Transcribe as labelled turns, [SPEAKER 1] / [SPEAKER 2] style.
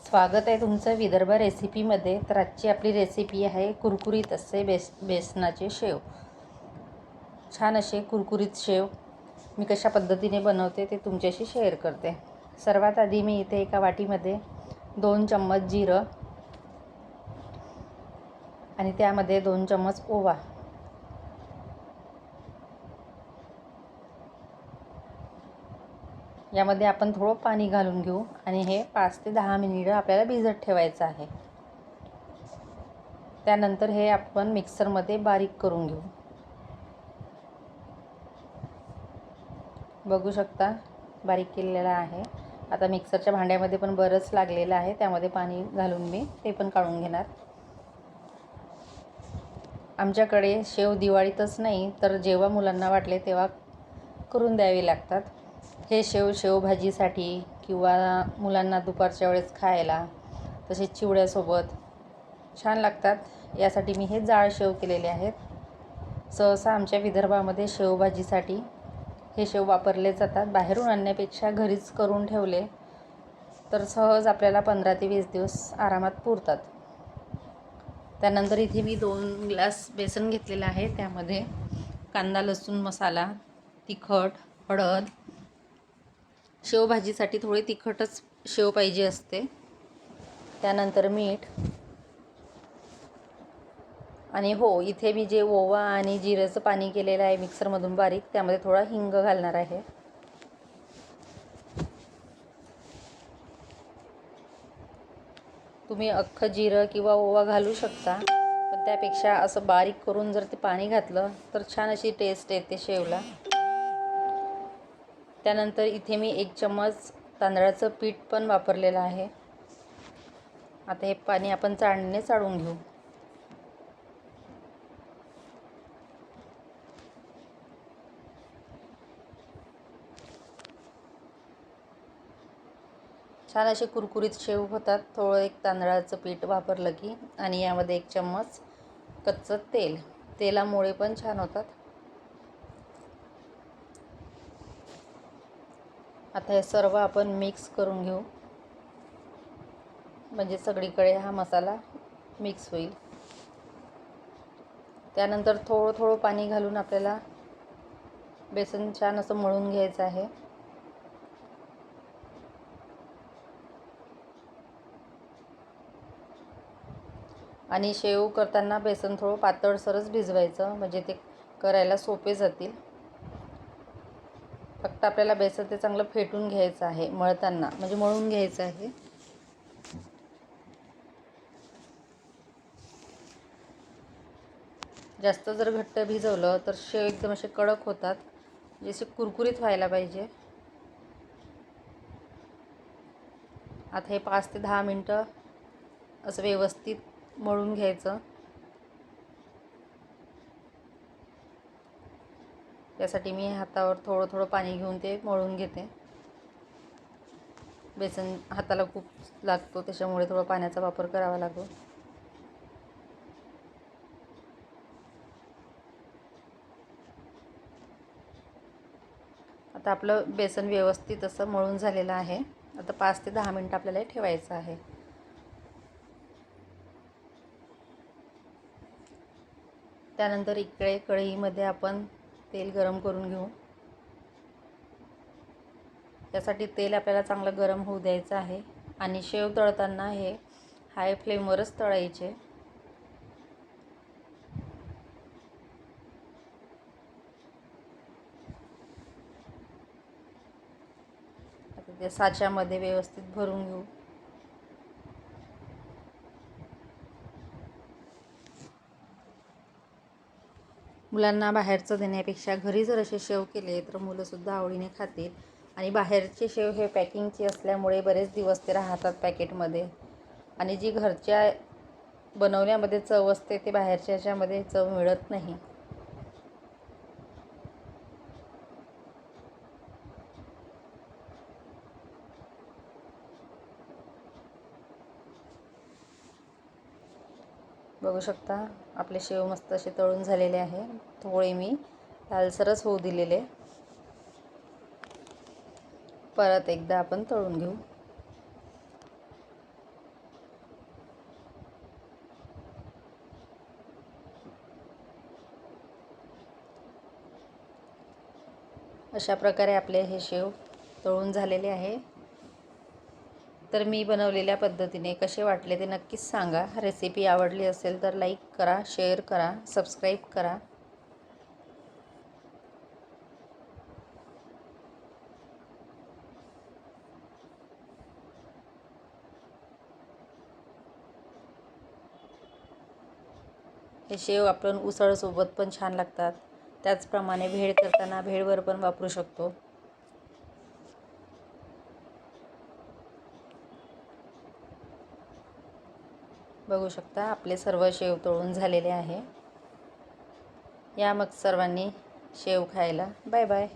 [SPEAKER 1] स्वागत आहे तुमचं विदर्भ रेसिपीमध्ये. तर आजची आपली रेसिपी आहे कुरकुरीत असे बेसनाचे शेव. छान असे कुरकुरीत शेव मी कशा पद्धतीने बनवते ते तुमच्याशी शेअर करते. सर्वात आधी मी इथे एका वाटीमध्ये 2 चम्मच जिरं आणि त्यामध्ये 2 चम्मच ओवा, यामध्ये आपण थोडं पाणी घालून घेऊ आणि हे 5 ते 10 मिनिटं आपल्याला भिजत ठेवायचं आहे. त्यानंतर हे आपण मिक्सरमध्ये बारीक करून घेऊ. बघू शकता बारीक केलेला आहे. आता मिक्सरच्या भांड्यामध्ये पण बरंच लागलेलं आहे, त्यामध्ये पाणी घालून मी ते पण काढून घेणार. आमच्याकडे शेव दिवाळीतच नाही तर जेव्हा मुलांना वाटले तेव्हा करून द्यावे लागतात. हे शेवभाजीसाठी किंवा मुलांना दुपारच्या वेळेस खायला, तसेच चिवड्यासोबत छान लागतात. यासाठी मी हे जाड शेव केलेले आहेत. सहसा आमच्या विदर्भामध्ये शेवभाजीसाठी हे शेव वापरले जातात. बाहेरून आणण्यापेक्षा घरीच करून ठेवले तर सहज आपल्याला 15 ते 20 दिवस आरामात पुरतात. त्यानंतर इथे मी 2 ग्लास बेसन घेतलेलं आहे. त्यामध्ये कांदा, लसूण मसाला, तिखट, हळद, शेवभाजीसाठी थोडी तिखटच शेव पाहिजे असते. त्यानंतर मीठ आणि हो, इथे मी जे ओवा आणि जिऱ्याचं पाणी केलेलं आहे मिक्सरमधून बारीक, त्यामध्ये थोडा हिंग घालणार आहे. तुम्ही अख्खं जिरं किंवा ओवा घालू शकता, पण त्यापेक्षा असं बारीक करून जर ते पाणी घातलं तर छान अशी टेस्ट येते शेवला. त्यानंतर इथे मी 1 चम्मच तांदळाचं पीठ पण वापरलेलं आहे. आता हे पाणी आपण चाळणीने चाळून घेऊ. छान असे कुरकुरीत शेव होतात थोडं एक तांदळाचं पीठ वापरलं की. आणि यामध्ये 1 चम्मच कच्चं तेलामुळे पण छान होतात. आता हे सर्व आपण मिक्स करून घेऊ, म्हणजे सगळीकडे हा मसाला मिक्स होईल. त्यानंतर थोडं पाणी घालून आपल्याला बेसन छान असं मळून घ्यायचं आहे. आणि शेव करताना बेसन थोडं पातळसरच भिजवायचं, म्हणजे ते करायला सोपे जातील. फक्त आपल्याला बेसन ते चांगलं फेटून घ्यायचं आहे मळताना, म्हणजे मळून घ्यायचं आहे. जास्त जर घट्ट भिजवलं तर शेव एकदम असे कडक होतात, जसे कुरकुरीत व्हायला पाहिजे. आता हे 5 ते 10 मिनटं असं व्यवस्थित मळून घ्यायचं. यासाठी मी हातावर थोडं पाणी घेऊन ते मळून घेते. बेसन हाताला खूप लागतो, त्याच्यामुळे थोडा पाण्याचा वापर करावा लागतो. आता आपलं बेसन व्यवस्थित असं मळून झालेलं आहे. आता 5 ते 10 मिनटं आपल्याला ठेवायचं आहे. त्यानंतर इकडे कढईमध्ये आपण तेल गरम करून घेऊ. त्यासाठी तेल आपल्याला चांगलं गरम होऊ द्यायचं आहे. आणि शेव तळताना हे हाय फ्लेमवरच तळायचे. आता ते साच्यामध्ये व्यवस्थित भरून घेऊ. मुलांना बाहेरचं देण्यापेक्षा घरी जर असे शेव केले तर मुलंसुद्धा आवडीने खातील. आणि बाहेरचे शेव हे पॅकिंगचे असल्यामुळे बरेच दिवस ते राहतात पॅकेटमध्ये. आणि जी घरच्या बनवण्यामध्ये चव असते ते बाहेरच्या ह्याच्यामध्ये चव मिळत नाही. बघू शकता आपले शेव मस्त असे तळून झालेले आहे. थोडे मी लालसरच होऊ दिलेले. परत एकदा आपण तळून घेऊ. अशा प्रकारे आपले हे शेव तळून झालेले आहे. तर मी बनवलेल्या पद्धतीने कसे वाटले ते नक्कीच सांगा. रेसिपी आवडली असेल तर लाईक करा, शेअर करा, सबस्क्राईब करा. हे शेव आपण उसळसोबत पण छान लागतात. त्याचप्रमाणे भेळ करताना भेळवर पण वापरू शकतो. बघू शकता आपले सर्व शेव तळून झालेले आहे. या मग सर्वांनी शेव खायला. Bye bye.